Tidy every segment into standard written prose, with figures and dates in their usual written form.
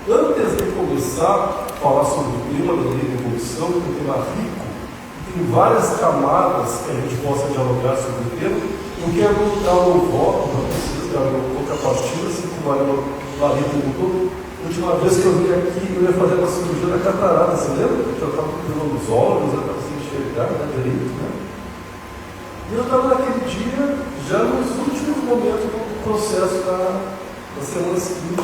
Antes de começar a falar sobre o tema da lei da evolução, que é um tema rico, tem várias camadas que a gente possa dialogar sobre o tema, eu quero dar um voto para vocês, dar uma contrapartida, assim como a Maria perguntou. A última vez que eu vim aqui, eu ia fazer uma cirurgia da catarata, você lembra? Eu estava cuidando dos olhos, eu estava sem enxergar, direito, né? E eu estava naquele dia, já nos últimos momentos do processo da semana seguinte, na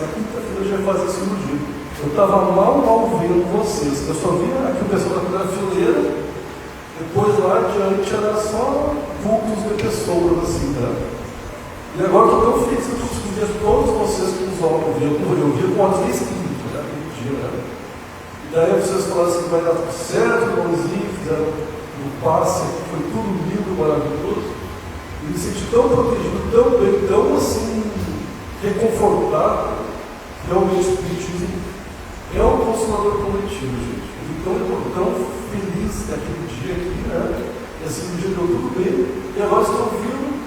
quinta-feira, eu já ia fazer a cirurgia. Eu estava mal vendo vocês. Eu só via aqui o pessoal da primeira fileira, depois lá adiante era só vultos de pessoas, assim, né? E agora eu estou tão feliz que eu consegui ver todos vocês com os olhos. Eu vi com olhos de espírito, né? Aquele dia, né? E daí vocês falaram assim, vai dar tudo certo, irmãozinho, fizeram um passe aqui, foi tudo lindo, maravilhoso. E me senti tão protegido, tão bem, tão assim, reconfortado. Realmente o espiritismo é um consolador coletivo, gente. Eu fico tão feliz naquele dia aqui, né? E a cirurgia deu tudo bem. E agora estou vindo.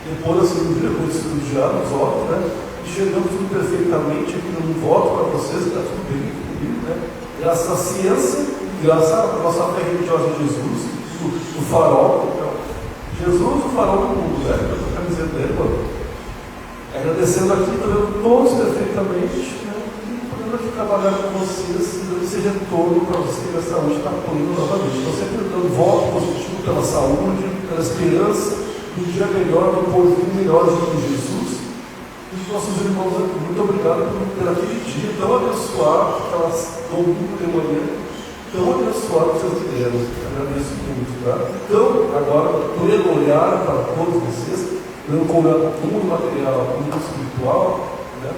Depois da cirurgia, com esse cirurgiado, os olhos, né? E chegamos tudo perfeitamente aqui no voto para vocês, está tudo bem comigo, né? Graças à ciência, graças à nossa fé religiosa em Jesus, do farol. Então, Jesus, o farol do mundo, né? A camiseta dele, mano. Agradecendo aqui, estou vendo todos perfeitamente, né? E podendo aqui trabalhar com vocês, dando esse retorno para vocês que a saúde está poluindo novamente. Estou sempre dando voto positivo pela saúde, pela esperança. Um dia melhor, um porvinho melhor de Jesus. E os nossos irmãos aqui, muito obrigado por aquele dia tão abençoado, aquelas domingo de manhã, tão abençoado que vocês me deram. Agradeço muito, tá? Então, agora, podendo olhar para todos vocês, olhando com o mundo material, o mundo espiritual, né?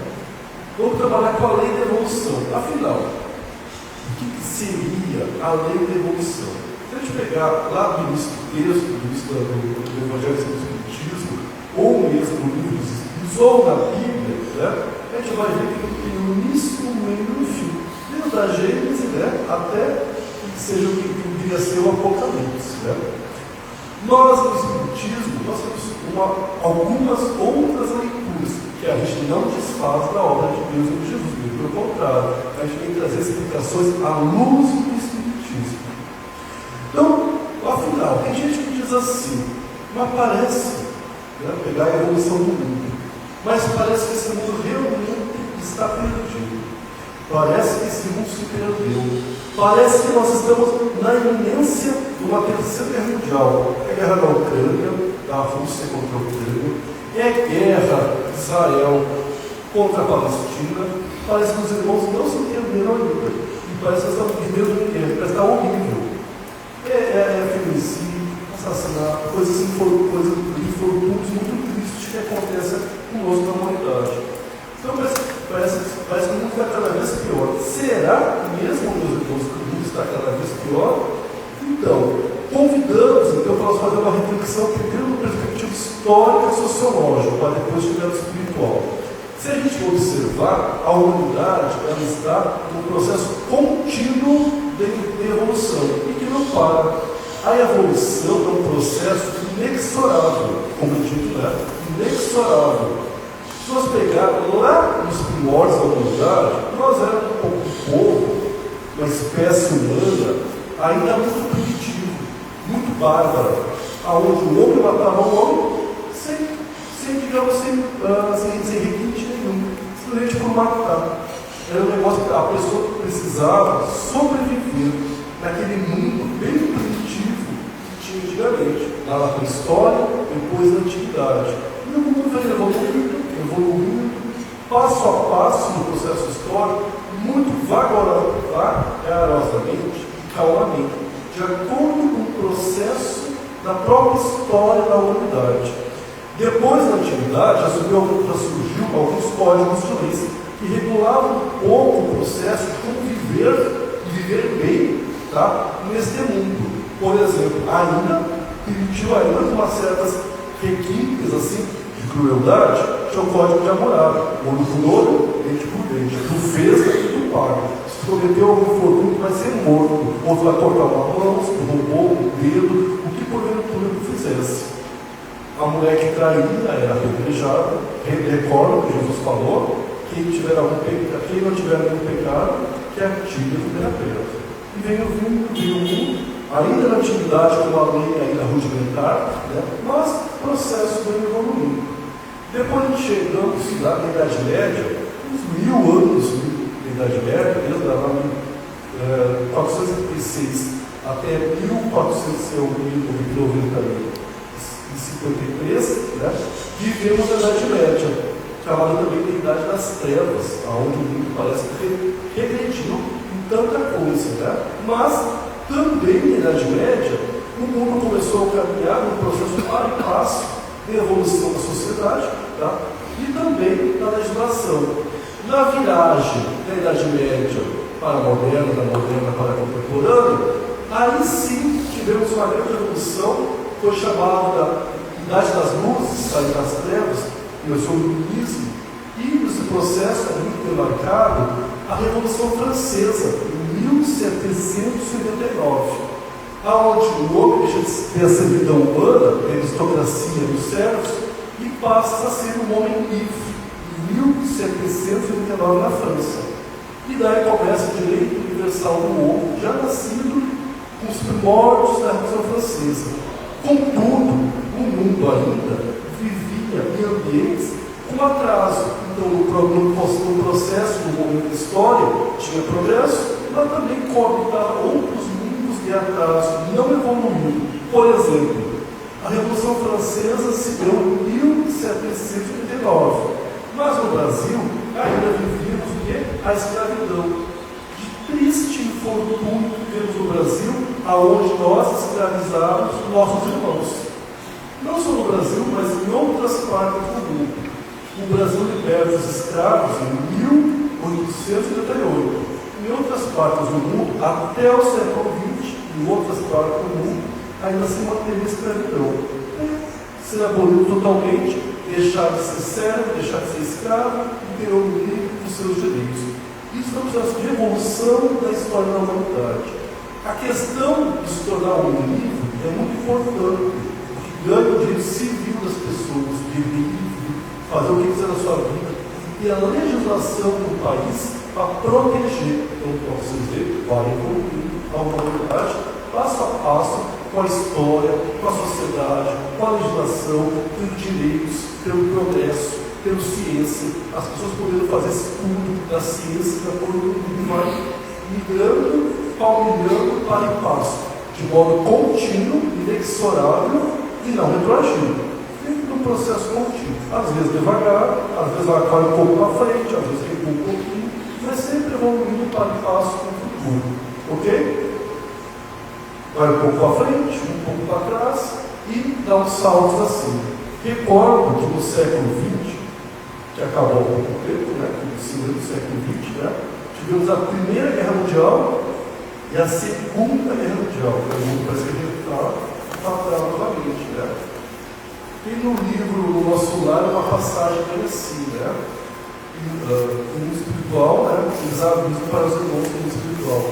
Vamos trabalhar com a lei da evolução. Afinal, o que seria a lei da evolução? Se a gente pegar lá do início do texto, do início do Evangelho do Espiritismo, ou mesmo no livro dos Espíritos, ou na Bíblia, né, a gente vai ver que tem o início, o meio e o fim. Desde a Gênese, né, até que seja o que deveria ser o Apocalipse. Né. Nós, no Espiritismo, nós temos algumas outras leituras, que a gente não desfaz da obra de Deus e de Jesus, pelo contrário, a gente tem que trazer explicações à luz do Espiritismo. Então, afinal, tem gente que diz assim, mas parece, né, pegar a evolução do mundo, mas parece que esse mundo realmente está perdido. Parece que esse mundo se perdeu. Parece que nós estamos na iminência de uma terceira guerra mundial. É a guerra da Ucrânia, da Rússia contra a Ucrânia, é a guerra de Israel contra a Palestina. Parece que os irmãos não se entenderam ainda. E parece que estão vivendo em guerra, parece que está horrível. Feminicídio, assassinato, coisas assim, coisas de infortúnios muito tristes que acontecem conosco na humanidade. Então parece que o mundo está cada vez pior. Será mesmo, meus irmãos, que o mundo está cada vez pior? Então, convidamos para nós fazer uma reflexão primeiro no perspectiva histórica e sociológica, para depois chegar no espiritual. Se a gente observar, a humanidade ela está num processo contínuo de evolução e que não para. A evolução é um processo inexorável, como eu digo, né? Inexorável. Se nós pegarmos lá nos primórdios da humanidade, nós éramos um povo, uma espécie humana, ainda muito primitivo, muito bárbara, aonde o homem matava o homem sem requinte nenhum, simplesmente por matar. Era um negócio que a pessoa precisava sobreviver naquele mundo bem primitivo que tinha antigamente, lá na pré-história, depois na antiguidade. E o mundo vai evoluindo, passo a passo no processo histórico, muito vagarosamente e calmamente, de acordo com o processo da própria história da humanidade. Depois da antiguidade, já surgiu alguns códigos de leis que regulavam um pouco o processo de como viver e viver bem, tá, neste mundo. Por exemplo, ainda permitiu ainda umas certas requintes assim, de crueldade, tinha o código de Hammurabi, olho por olho, dente por dente, do fez e do paga. Se cometeu algum infortúnio, vai ser morto, outro vai cortar uma mão, se roubou um dedo, o que porventura tu fizesse. A mulher que traía era apedrejada. Recorda que Jesus falou quem não tiver nenhum pecado, que atire a primeira pedra. E veio o vinho, ainda na antiguidade, com uma lei ainda rudimentar, né? Mas o processo veio evoluindo. Depois chegamos lá na Idade Média, uns 1000 anos da Idade Média, desde lá em 436 até 1453, né? Vivemos a Idade Média, chamada também de Idade das Trevas, onde o mundo parece que regrediu em tanta coisa, né? Mas também na Idade Média, o mundo começou a caminhar num processo para e passo de evolução da sociedade, tá? E também na legislação. Na viragem da Idade Média para a moderna, da moderna para a contemporânea, aí sim tivemos uma grande evolução, foi chamada Idade das Luzes, Idade das Trevas, começou o iluminismo, e nesse processo é muito marcado a Revolução Francesa, em 1789, aonde o homem deixa de ter a servidão humana, a aristocracia dos servos, e passa a ser um homem livre, em 1789 na França. E daí começa o direito universal do homem, já nascido com os primórdios da Revolução Francesa. Contudo, o mundo ainda vivia em ambientes com atraso. Então, no processo do momento da história, tinha progresso, mas também coabitava outros mundos de atraso, não evoluindo. Por exemplo, a Revolução Francesa se deu em 1789, mas no Brasil ainda vivíamos a escravidão. De triste infortúnio que vivemos no Brasil, aonde nós escravizamos nossos irmãos. Não só no Brasil, mas em outras partes do mundo. O Brasil liberta os escravos em 1888. Em outras partes do mundo, até o século XX, em outras partes do mundo, ainda se manteve a escravidão. Ser abolido totalmente, deixar de ser servo, deixar de ser escravo e ter o livre dos seus direitos. Isso é um processo de revolução da história da humanidade. A questão de se tornar um livre é muito importante, porque ganha o direito civil das pessoas, de livre, fazer o que quiser na sua vida, e a legislação do país para proteger. Então, como vocês veem, vai evoluindo a humanidade passo a passo, com a história, com a sociedade, com a legislação, pelos direitos, pelo progresso, pela ciência, as pessoas podendo fazer estudo da ciência, da coisa que vai migrando, palmilhando para e passo, de modo contínuo, inexorável e não retroativo. Sempre num processo contínuo. Às vezes devagar, às vezes ela vai um pouco para frente, às vezes recua um pouquinho, mas sempre evoluindo para e passo com o futuro. Ok? Vai um pouco para frente, um pouco para trás e dá uns saltos assim. Recordo que no século XX, que acabou há pouco tempo, né, no final do século XX, né, tivemos a Primeira Guerra Mundial e a Segunda Guerra Mundial. O mundo parece que a gente está para trás novamente. Né? E no livro do nosso lar uma passagem bem assim, né? O mundo espiritual, né? Os avisos para os irmãos do mundo espiritual.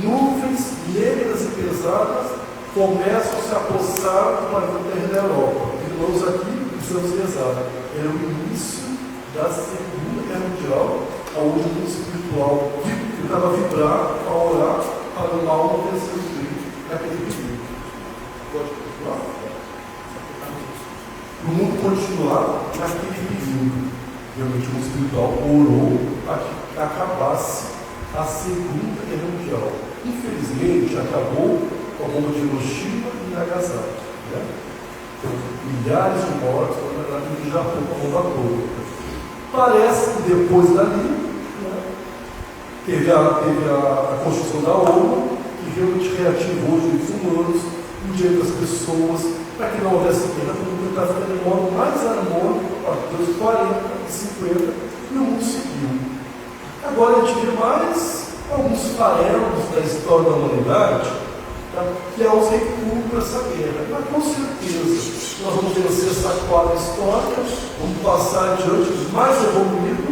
Nuvens negras e pesadas começam a se apossar do planeta Terra da Europa. Irmãos, aqui precisamos rezar. Era o início da Segunda Guerra Mundial, onde o mundo espiritual ficava a vibrar, a orar para o mal não vencer o bem naquele período. Pode continuar? O mundo continuar naquele período. Realmente o mundo espiritual orou para que acabasse a Segunda Guerra Mundial. Infelizmente, acabou com a bomba de Hiroshima e Nagasaki. Né? Então, milhares de mortos, na verdade, no Japão, com a bomba toda. Parece que depois dali, né, teve a construção da ONU, que realmente reativou os direitos humanos, o direito das pessoas, para que não houvesse guerra, todo mundo está ficando de modo mais harmônico, até os 40, 50, e o mundo seguiu. Agora a gente vê mais alguns farelos da história da humanidade, tá, que é os recuos para essa guerra. Mas com certeza nós vamos vencer essa quadra histórica, vamos passar adiante mais evoluído,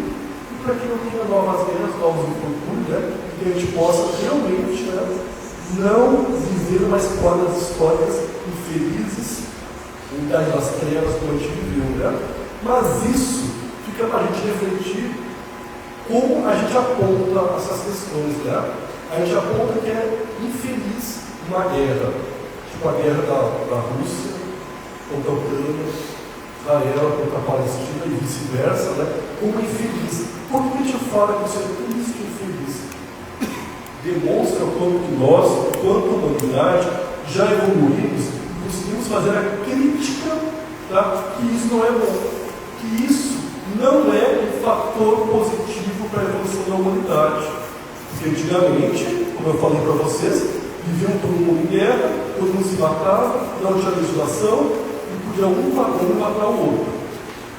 e para que não tenha novas guerras, novos infortúnios, né, e que a gente possa realmente, né, não viver mais quadras históricas infelizes, em das trevas como a gente viveu. Né? Mas isso fica para a gente refletir como a gente aponta essas questões, né? A gente aponta que é infeliz uma guerra, tipo a guerra da Rússia contra a Ucrânia, Israel contra a Palestina e vice-versa, né? Como infeliz. Por que a gente fala que isso é triste e infeliz? Demonstra o quanto que nós, enquanto humanidade, já evoluímos e conseguimos fazer a crítica, tá? Que isso não é bom, que isso não é um fator positivo para a evolução da humanidade. Porque antigamente, como eu falei para vocês, viviam todo mundo em guerra, todo mundo se matava, não tinha legislação e podia um matar o outro.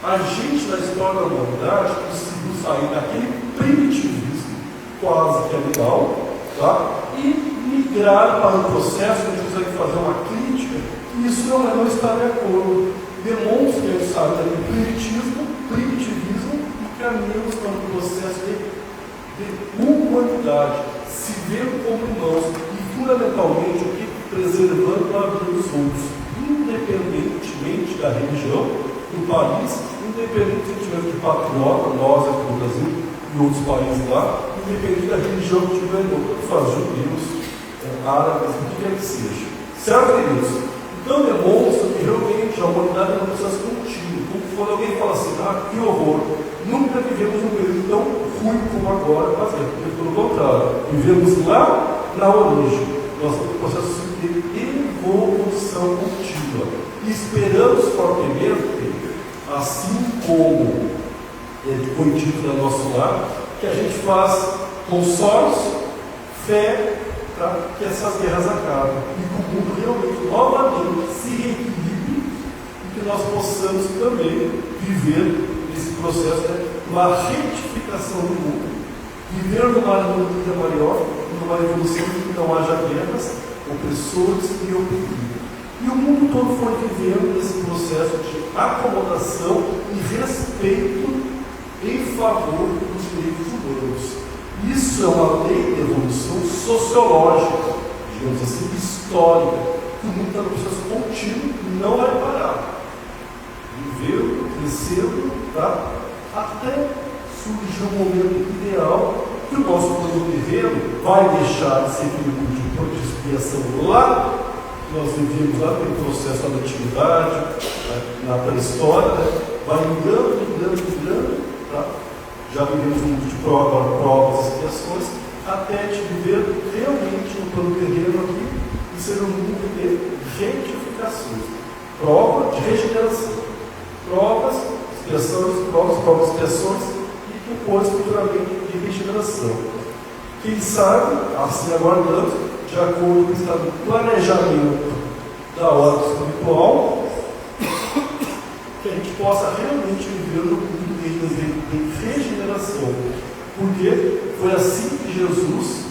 A gente, na história da humanidade, conseguiu sair daquele primitivismo quase que animal, tá? E migrar para um processo que a gente consegue fazer uma crítica, e isso não está de acordo. Demonstra que a gente sabe daquele primitivismo e caminhamos para um processo de humanidade, se vendo como irmãos e, fundamentalmente, o que preservando a vida dos outros, independentemente da religião, do país, independente do sentimento de patriota, nós aqui no Brasil e outros países lá, independente da religião que tiver, tanto faz judeus, árabes, o que quer que seja. Certo, queridos? Então demonstra que realmente a humanidade é um processo contínuo. Quando alguém fala assim, que horror, nunca vivemos um período tão ruim como agora, mas pelo contrário, vivemos lá na origem. Nós temos um processo de evolução contínua. E esperamos fortemente, assim como foi dito no nosso lar, que a gente faz consórcio, fé, para que essas guerras acabem e que o mundo realmente novamente se reequilibre e que nós possamos também viver esse processo de uma retificação do mundo, viver numa harmonia maior, numa evolução em que não haja guerras, opressores e oprimidos. E o mundo todo foi vivendo esse processo de acomodação e respeito em favor dos direitos humanos. Isso é uma lei de evolução sociológica, digamos assim, histórica, que o mundo está no processo contínuo e não vai parar. Vivendo, crescendo, tá? Até surgir um momento ideal que o nosso plano terreno vai deixar esse equilíbrio de expiação lá, que nós vivíamos lá pelo processo da antiguidade, na pré-história, né? Vai migrando, tá? Já vivemos um mundo de provas, expiações, até de viver realmente no plano terreno aqui e ser um mundo de retificações, prova de regeneração, provas, expiações e depois futuramente de regeneração. Quem sabe, assim aguardando, de acordo com o estado de planejamento da ordem espiritual, que a gente possa realmente viver no mundo de regeneração, porque foi assim que Jesus,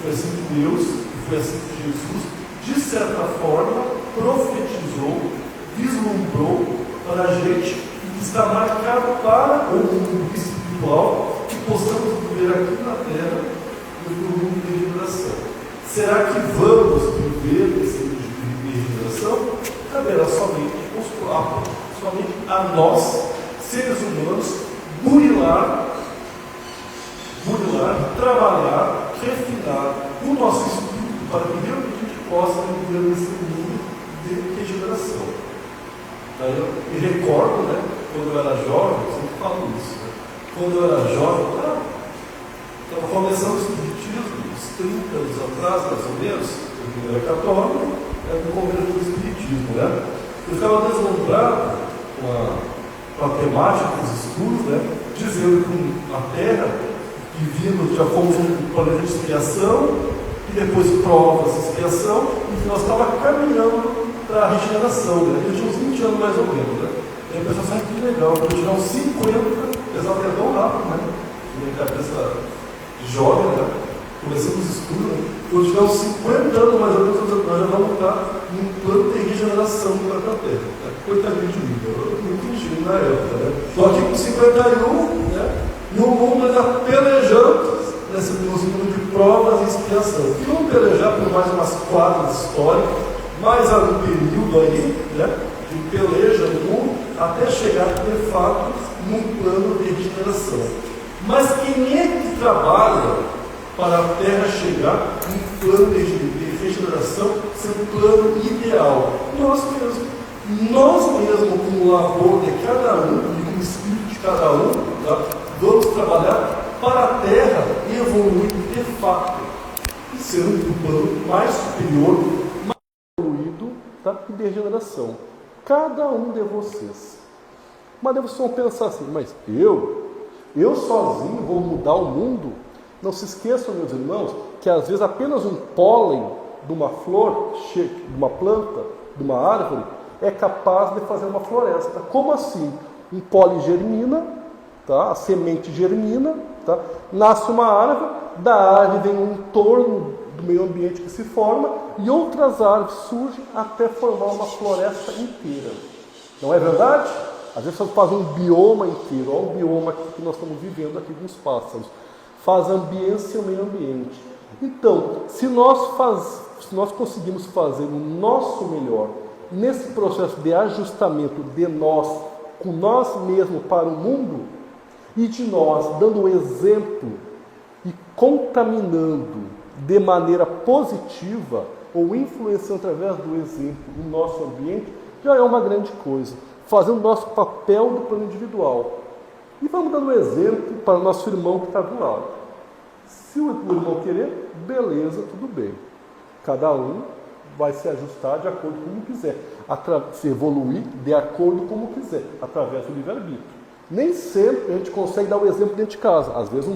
foi assim que Deus, foi assim que Jesus, de certa forma, profetizou, vislumbrou para a gente, que está marcado para o mundo espiritual, que possamos viver aqui na Terra no mundo de regeneração. Será que vamos viver esse mundo de regeneração? Caberá somente a nós, seres humanos, burilar, trabalhar, refinar o nosso espírito para que realmente a gente possa viver nesse mundo de regeneração. Daí eu me recordo, né, quando eu era jovem, eu sempre falo isso, né? Quando eu era jovem, estava começando o espiritismo, uns 30 anos atrás, mais ou menos, eu era católico, me converti no espiritismo, né? Eu ficava deslumbrado com a temática dos estudos, né? Dizendo que a Terra, vivíamos, já fomos um planeta de expiação, e depois provas de expiação, e que nós estávamos caminhando para a regeneração, né? Eu tinha uns 20 anos mais ou menos, né? E a pessoa sabe que legal, quando eu tirar uns 50, apesar de tão rápido, né? Minha cabeça jovem, né? Começamos os estudos, né? Quando tiver uns 50 anos mais ou menos, nós já vamos estar num plano de regeneração do planeta Terra. Né? Coitadinho de mim, eu não entendi na época, né? Estou aqui com 51, né? E o mundo ainda pelejando nesse mundo de provas e expiação. E vamos pelejar por mais umas quadras históricas, mais algum período aí, né? De peleja no mundo, até chegar, de fato, num plano de regeneração. Mas quem é que trabalha para a Terra chegar em plano de regeneração, ser um plano ideal? Nós mesmos. Nós mesmos, como labor de cada um, e com o espírito de cada um, tá? Vamos trabalhar para a Terra evoluir de fato, e ser um plano mais superior, mais evoluído, tá? E de regeneração. Cada um de vocês. Mas daí vocês vão pensar assim, mas eu sozinho vou mudar o mundo? Não se esqueçam, meus irmãos, que às vezes apenas um pólen de uma flor, de uma planta, de uma árvore, é capaz de fazer uma floresta. Como assim? Um pólen germina, tá? A semente germina, tá? Nasce uma árvore, da árvore vem um entorno do meio ambiente que se forma, e outras árvores surgem até formar uma floresta inteira. Não é verdade? Às vezes você faz um bioma inteiro, olha o bioma que nós estamos vivendo aqui com os pássaros. Faz ambiência ao meio ambiente. Então, se nós conseguimos fazer o nosso melhor nesse processo de ajustamento de nós, com nós mesmos para o mundo, e de nós dando o exemplo e contaminando de maneira positiva ou influenciando através do exemplo o nosso ambiente, já é uma grande coisa. Fazendo o nosso papel do plano individual. E vamos dando um exemplo para o nosso irmão que está do lado. Se o irmão querer, beleza, tudo bem. Cada um vai se ajustar de acordo com como quiser. Se evoluir de acordo com como quiser, através do livre-arbítrio. Nem sempre a gente consegue dar o exemplo dentro de casa. Às vezes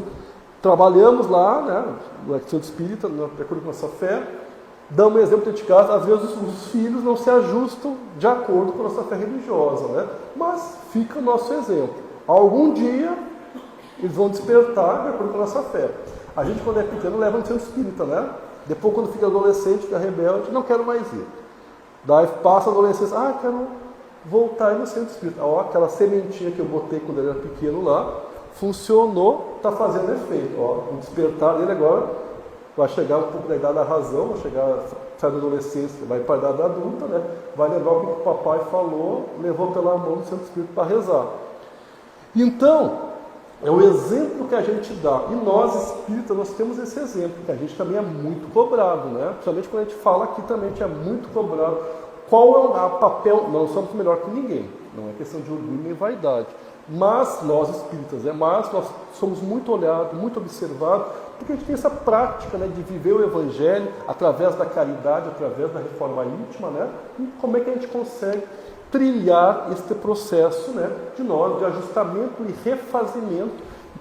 trabalhamos lá, né, no Centro Espírita, de acordo com a nossa fé, damos um exemplo dentro de casa. Às vezes os filhos não se ajustam de acordo com a nossa fé religiosa, né? Mas fica o nosso exemplo. Algum dia eles vão despertar de acordo com a nossa fé. A gente, quando é pequeno, leva no Centro Espírita, né? Depois, quando fica adolescente, fica rebelde, não quero mais ir. Daí passa a adolescência, quero voltar no Centro Espírita. Ó, aquela sementinha que eu botei quando ele era pequeno lá, funcionou, está fazendo efeito. Ó, o despertar dele agora vai chegar um pouco da idade da razão, vai chegar, sai da adolescência, vai para a idade adulta, né? Vai lembrar o que o papai falou, levou pela mão do Santo Espírito para rezar. Então, é o exemplo que a gente dá. E nós, espíritas, nós temos esse exemplo, que a gente também é muito cobrado, né? Principalmente quando a gente fala aqui também, a gente é muito cobrado. Qual é o papel? Nós não somos melhor que ninguém, não é questão de orgulho nem vaidade. Mas nós espíritas, nós somos muito olhados, muito observados, porque a gente tem essa prática, né, de viver o Evangelho através da caridade, através da reforma íntima, né? E como é que a gente consegue trilhar este processo, né, de ajustamento e refazimento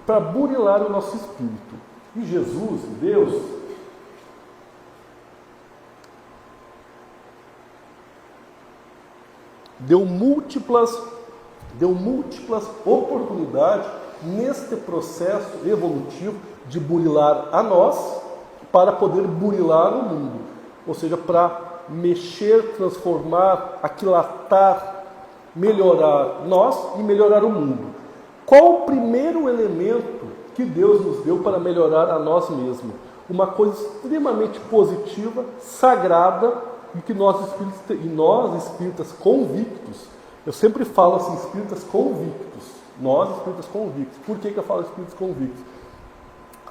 para burilar o nosso espírito. E Jesus, Deus, deu múltiplas oportunidades neste processo evolutivo de burilar a nós para poder burilar o mundo. Ou seja, para mexer, transformar, aquilatar, melhorar nós e melhorar o mundo. Qual o primeiro elemento que Deus nos deu para melhorar a nós mesmos? Uma coisa extremamente positiva, sagrada, e que nós espíritas convictos, eu sempre falo assim, espíritas convictos, nós espíritas convictos. Por que eu falo espíritas convictos?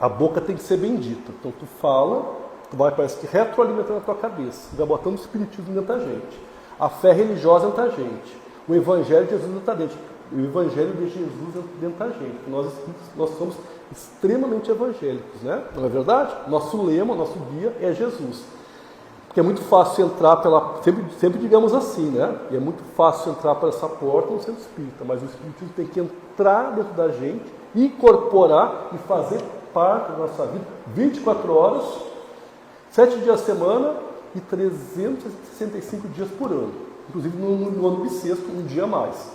A boca tem que ser bendita. Então tu fala, tu vai, parece que retroalimentando a tua cabeça, vai botando o espiritismo dentro da gente, a fé religiosa dentro da gente, o Evangelho de Jesus dentro da gente, o Evangelho de Jesus dentro da gente. Nós espíritas, nós somos extremamente evangélicos, né? Não é verdade? Nosso lema, nosso guia é Jesus. Porque é muito fácil entrar pela... Sempre digamos assim, né? E é muito fácil entrar por essa porta no centro espírita, mas o espiritismo tem que entrar dentro da gente, incorporar e fazer parte da nossa vida 24 horas, 7 dias a semana e 365 dias por ano. Inclusive no ano bissexto, um dia a mais.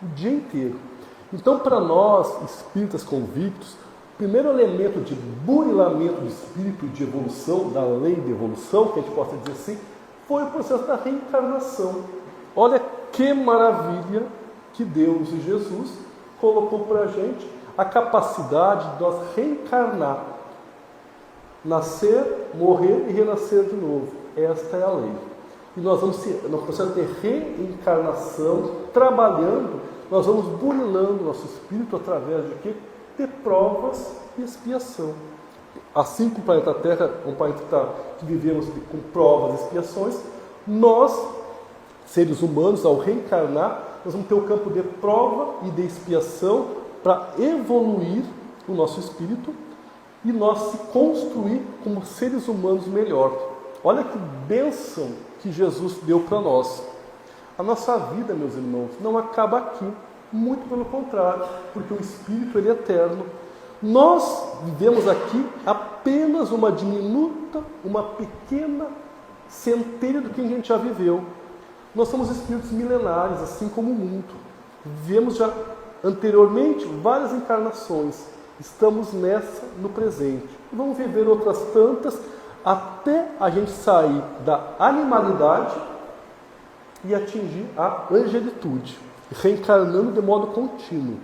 O dia inteiro. Então, para nós, espíritas convictos, o primeiro elemento de burilamento do espírito de evolução, da lei de evolução, que a gente possa dizer assim, foi o processo da reencarnação. Olha que maravilha que Deus e Jesus colocou para a gente a capacidade de nós reencarnar. Nascer, morrer e renascer de novo. Esta é a lei. E nós vamos, no processo de reencarnação, trabalhando, nós vamos burilando nosso espírito através de quê? de provas e expiação. Assim como o planeta Terra é um planeta que vivemos com provas e expiações, nós, seres humanos, ao reencarnar, nós vamos ter o campo de prova e de expiação para evoluir o nosso espírito e nós se construir como seres humanos melhor. Olha que bênção que Jesus deu para nós. A nossa vida, meus irmãos, não acaba aqui. Muito pelo contrário, porque o espírito ele é eterno. Nós vivemos aqui apenas uma diminuta, uma pequena centelha do que a gente já viveu. Nós somos espíritos milenares, assim como o mundo. Vivemos já anteriormente várias encarnações. Estamos nessa no presente. Vamos viver outras tantas até a gente sair da animalidade e atingir a angelitude, reencarnando de modo contínuo,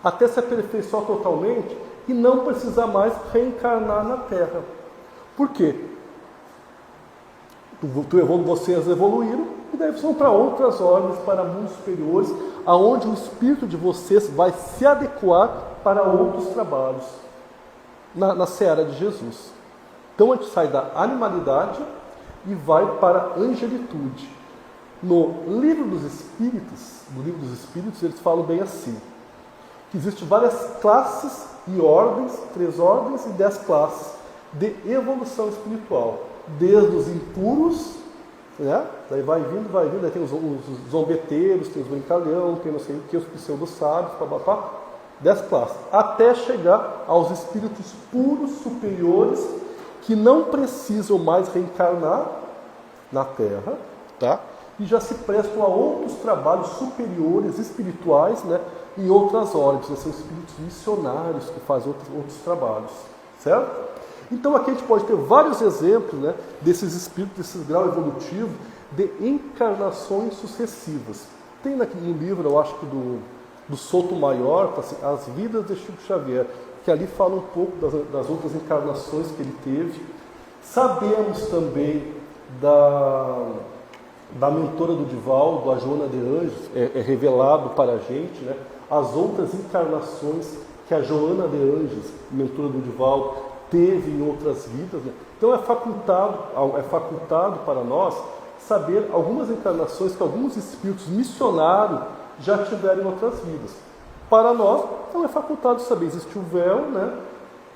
até se aperfeiçoar totalmente e não precisar mais reencarnar na Terra. Por quê? Vocês evoluíram e daí vocês vão para outras ordens, para mundos superiores, aonde o espírito de vocês vai se adequar para outros trabalhos na seara de Jesus. Então a gente sai da animalidade e vai para a angelitude. No livro dos Espíritos, eles falam bem assim, que existem várias classes e ordens, 3 ordens e 10 classes de evolução espiritual. Desde os impuros, né? Daí vai vindo, daí tem os zombeteiros, tem os brincalhão, tem não sei o que, os pseudo-sábios, 10 classes, até chegar aos espíritos puros, superiores, que não precisam mais reencarnar na Terra, tá? E já se prestam a outros trabalhos superiores, espirituais, né? Em outras ordens, né? São espíritos missionários que fazem outros trabalhos, certo? Então aqui a gente pode ter vários exemplos, né, desses espíritos, desse grau evolutivo de encarnações sucessivas. Tem aqui no livro, eu acho que do Sotomayor, assim, As Vidas de Chico Xavier, que ali fala um pouco das outras encarnações que ele teve. Sabemos também da mentora do Divaldo, a Joana de Anjos, é revelado para a gente, né, as outras encarnações que a Joana de Anjos, mentora do Divaldo, teve em outras vidas, né? Então é facultado para nós saber algumas encarnações que alguns espíritos missionários já tiveram em outras vidas. Para nós, então é facultado saber, existe o véu, né,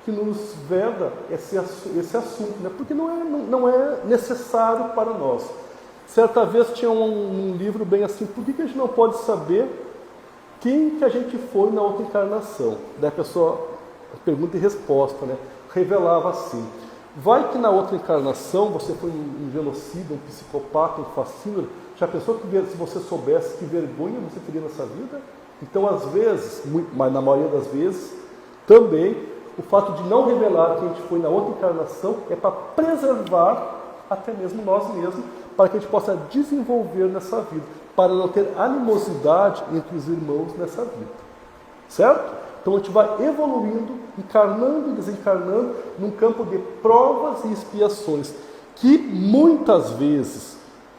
que nos veda esse assunto, né, porque não é necessário para nós. Certa vez tinha um livro bem assim, por que a gente não pode saber quem que a gente foi na outra encarnação? Daí a pessoa, pergunta e resposta, né? Revelava assim, vai que na outra encarnação você foi um genocida, um psicopata, um fascínio, já pensou que se você soubesse que vergonha você teria nessa vida? Então às vezes, mas na maioria das vezes, também o fato de não revelar que a gente foi na outra encarnação é para preservar até mesmo nós mesmos, para que a gente possa desenvolver nessa vida, para não ter animosidade entre os irmãos nessa vida, certo? Então a gente vai evoluindo, encarnando e desencarnando num campo de provas e expiações, que muitas vezes,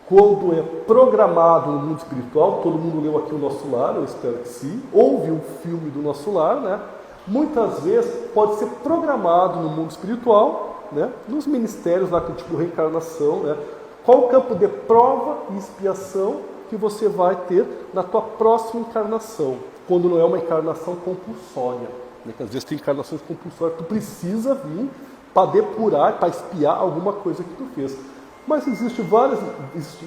quando é programado no mundo espiritual, todo mundo leu aqui o Nosso Lar, eu espero que sim, ouve um filme do Nosso Lar, né? Muitas vezes pode ser programado no mundo espiritual, né? Nos ministérios lá, tipo reencarnação, né? Qual o campo de prova e expiação que você vai ter na tua próxima encarnação? Quando não é uma encarnação compulsória, né? Que às vezes tem encarnações compulsórias, tu precisa vir para depurar, para expiar alguma coisa que tu fez. Mas existe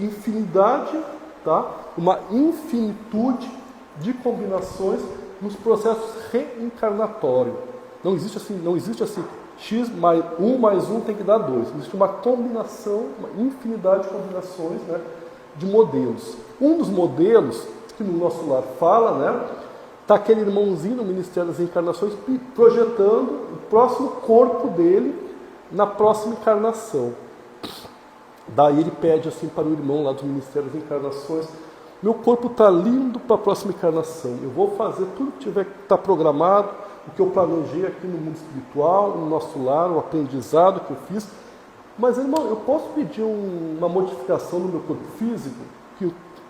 infinidade, tá? Uma infinitude de combinações nos processos reencarnatórios. Não existe assim, x mais 1 tem que dar 2. Existe uma combinação, uma infinidade de combinações, né, de modelos. Um dos modelos que no Nosso Lar fala, né, está aquele irmãozinho no Ministério das Encarnações projetando o próximo corpo dele na próxima encarnação. Daí ele pede assim para o irmão lá do Ministério das Encarnações: meu corpo está lindo para a próxima encarnação, eu vou fazer tudo que tiver que estar programado, o que eu planejei aqui no mundo espiritual, no Nosso Lar, o aprendizado que eu fiz. Mas, irmão, eu posso pedir uma modificação no meu corpo físico?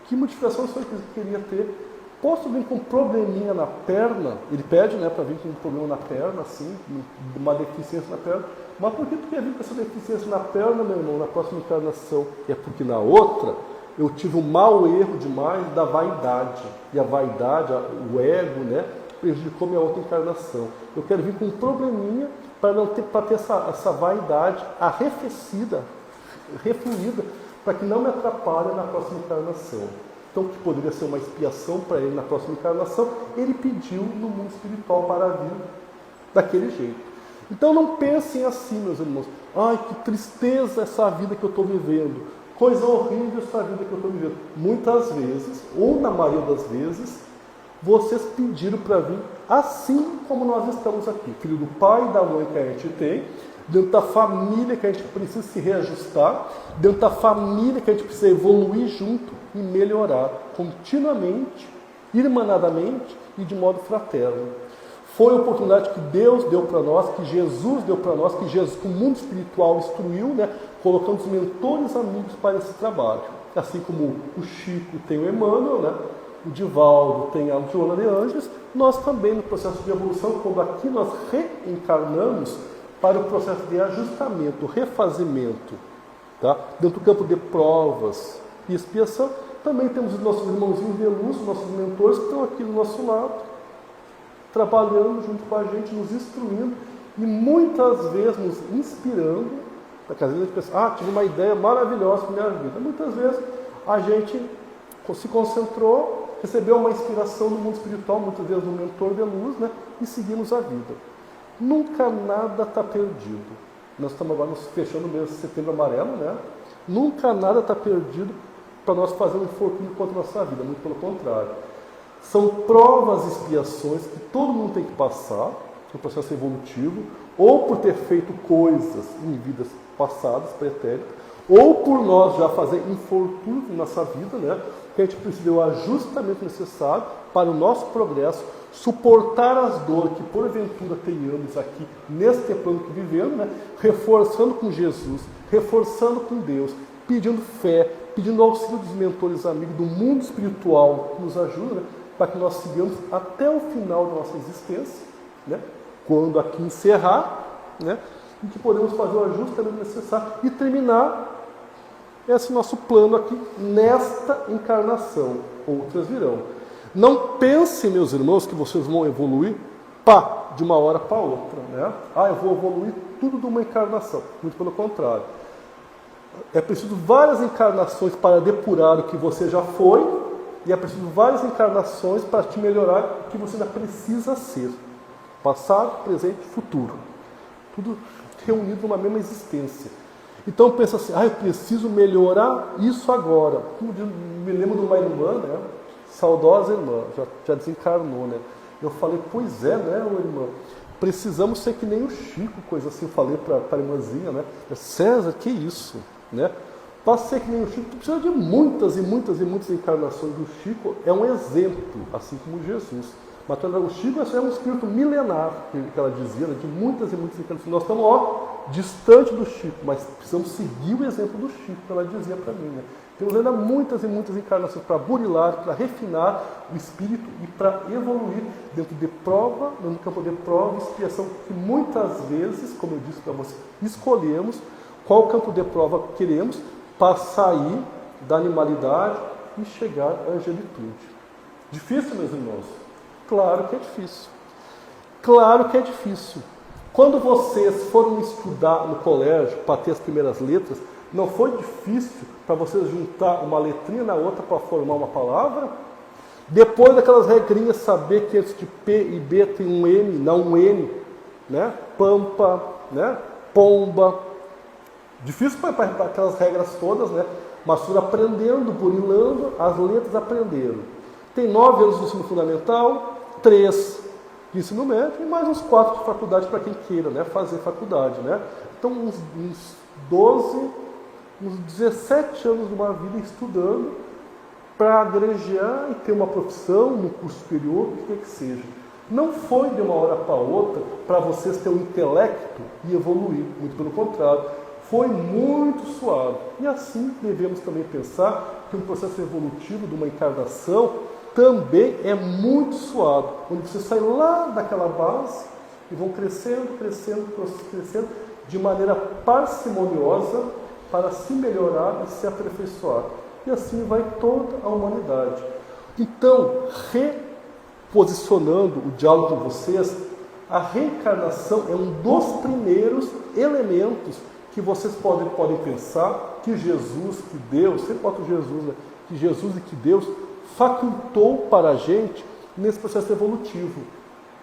Que modificação você queria ter? posso vir com um probleminha na perna? Ele pede, né, para vir com um problema na perna, assim, uma deficiência na perna. Mas por que tu quer vir com essa deficiência na perna, meu irmão, na próxima encarnação? É porque na outra eu tive um mau erro demais da vaidade. E a vaidade, o ego, né, prejudicou minha outra encarnação. Eu quero vir com um probleminha para ter essa vaidade arrefecida, refluída, para que não me atrapalhe na próxima encarnação. Então, que poderia ser uma expiação para ele na próxima encarnação, ele pediu no mundo espiritual para vir daquele jeito. Então não pensem assim, meus irmãos. Ai, que tristeza essa vida que eu estou vivendo. Coisa horrível essa vida que eu estou vivendo. Muitas vezes, ou na maioria das vezes, vocês pediram para vir assim como nós estamos aqui. Filho do pai e da mãe que a gente tem, dentro da família que a gente precisa se reajustar, dentro da família que a gente precisa evoluir junto e melhorar continuamente, irmanadamente e de modo fraterno. Foi a oportunidade que Deus deu para nós, que Jesus deu para nós, que o mundo espiritual instruiu, né, colocando os mentores amigos para esse trabalho. Assim como o Chico tem o Emmanuel, né, o Divaldo tem a Joana de Ângeles, nós também no processo de evolução, quando aqui nós reencarnamos para o processo de ajustamento, refazimento, tá? Dentro do campo de provas e expiação, também temos os nossos irmãozinhos de luz, nossos mentores que estão aqui do nosso lado, trabalhando junto com a gente, nos instruindo e muitas vezes nos inspirando, porque às vezes a gente pensa, tive uma ideia maravilhosa para a minha vida. Muitas vezes a gente se concentrou, recebeu uma inspiração no mundo espiritual, muitas vezes no mentor de luz, né, e seguimos a vida. Nunca nada está perdido. Nós estamos agora nos fechando o mês de setembro amarelo, né? Nunca nada está perdido para nós fazer um infortúnio contra a nossa vida, muito pelo contrário. São provas e expiações que todo mundo tem que passar no processo evolutivo, ou por ter feito coisas em vidas passadas, pretéritas, ou por nós já fazer infortúnio na nossa vida, né? Que a gente precisa do ajustamento necessário para o nosso progresso, suportar as dores que porventura tenhamos aqui neste plano que vivemos, né? Reforçando com Jesus, reforçando com Deus, pedindo fé, pedindo auxílio dos mentores amigos do mundo espiritual que nos ajuda, né? Para que nós sigamos até o final da nossa existência, né? Quando aqui encerrar, né? E que podemos fazer o ajustamento necessário e terminar esse nosso plano aqui nesta encarnação. Outras virão. Não pensem, meus irmãos, que vocês vão evoluir de uma hora para outra, né? Eu vou evoluir tudo de uma encarnação. Muito pelo contrário. É preciso várias encarnações para depurar o que você já foi, e é preciso várias encarnações para te melhorar o que você ainda precisa ser. Passado, presente e futuro. Tudo reunido numa mesma existência. Então pensa assim, eu preciso melhorar isso agora. Me lembro de uma irmã, né? Saudosa irmã, já desencarnou, né? Eu falei, pois é, né, irmã? Precisamos ser que nem o Chico, coisa assim, eu falei para a irmãzinha, né? César, que isso, né? Para ser que nem o Chico, tu precisa de muitas e muitas e muitas encarnações. Do Chico é um exemplo, assim como Jesus. Mas o Chico é um espírito milenar, que ela dizia, né, de muitas e muitas encarnações. Nós estamos, distante do Chico, mas precisamos seguir o exemplo do Chico, que ela dizia para mim, né? Temos ainda muitas e muitas encarnações para burilar, para refinar o espírito e para evoluir dentro de prova, no campo de prova e expiação, que muitas vezes, como eu disse para você, escolhemos qual campo de prova queremos para sair da animalidade e chegar à angelitude. Difícil, meus irmãos? Claro que é difícil. Claro que é difícil. Quando vocês foram estudar no colégio para ter as primeiras letras, não foi difícil para vocês juntar uma letrinha na outra para formar uma palavra? Depois daquelas regrinhas, saber que antes de P e B tem um M, não um N, né? Pampa, né? Pomba. Difícil para aquelas regras todas, né? Mas foram aprendendo, burilando, as letras aprenderam. Tem 9 anos de ensino fundamental, 3 de ensino médio e mais uns 4 de faculdade para quem queira, né, fazer faculdade, né? Então uns 12, uns 17 anos de uma vida estudando para agregar e ter uma profissão, no curso superior, o que quer que seja. Não foi de uma hora para outra para vocês terem um intelecto e evoluir, muito pelo contrário. Foi muito suave. E assim devemos também pensar que um processo evolutivo de uma encarnação também é muito suado, onde você sai lá daquela base e vão crescendo, de maneira parcimoniosa para se melhorar e se aperfeiçoar. E assim vai toda a humanidade. Então, reposicionando o diálogo com vocês, a reencarnação é um dos primeiros elementos que vocês podem pensar que Jesus, que Deus, sempre bota Jesus, né? Que Jesus e que Deus facultou para a gente nesse processo evolutivo.